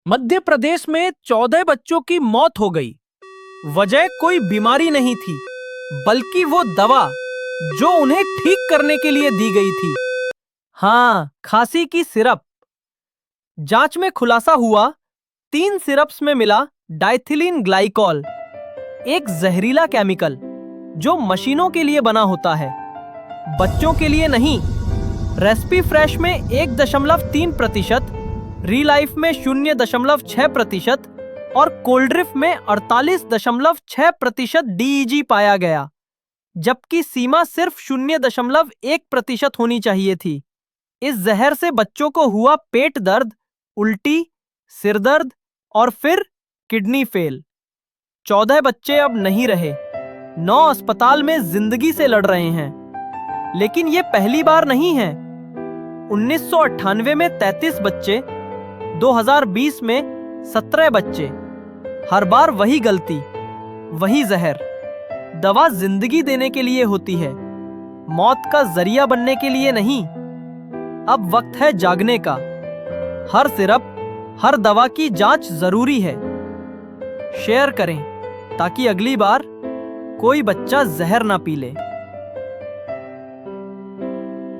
मध्य प्रदेश में 14 बच्चों की मौत हो गई। वजह कोई बीमारी नहीं थी, बल्कि वो दवा जो उन्हें ठीक करने के लिए दी गई थी। हाँ, खांसी की सिरप। जांच में खुलासा हुआ 3 सिरप्स में मिला डाइथिलीन ग्लाइकॉल, एक जहरीला केमिकल जो मशीनों के लिए बना होता है, बच्चों के लिए नहीं। रेस्पी फ्रेश में 1.3%, रीलाइफ में 0.6% और कोल्ड्रिफ में 48.6% डीईजी पाया गया, जबकि सीमा सिर्फ 0.1% होनी चाहिए थी। इस जहर से बच्चों को हुआ पेट दर्द, उल्टी, सिरदर्द और फिर किडनी फेल। 14 बच्चे अब नहीं रहे, 9 अस्पताल में जिंदगी से लड़ रहे हैं। लेकिन ये पहली बार नहीं है। 1998 में 33 बच्चे, 2020 में 17 बच्चे। हर बार वही गलती, वही जहर। दवा जिंदगी देने के लिए होती है, मौत का जरिया बनने के लिए नहीं। अब वक्त है जागने का। हर सिरप, हर दवा की जांच जरूरी है। शेयर करें ताकि अगली बार कोई बच्चा जहर ना पी ले।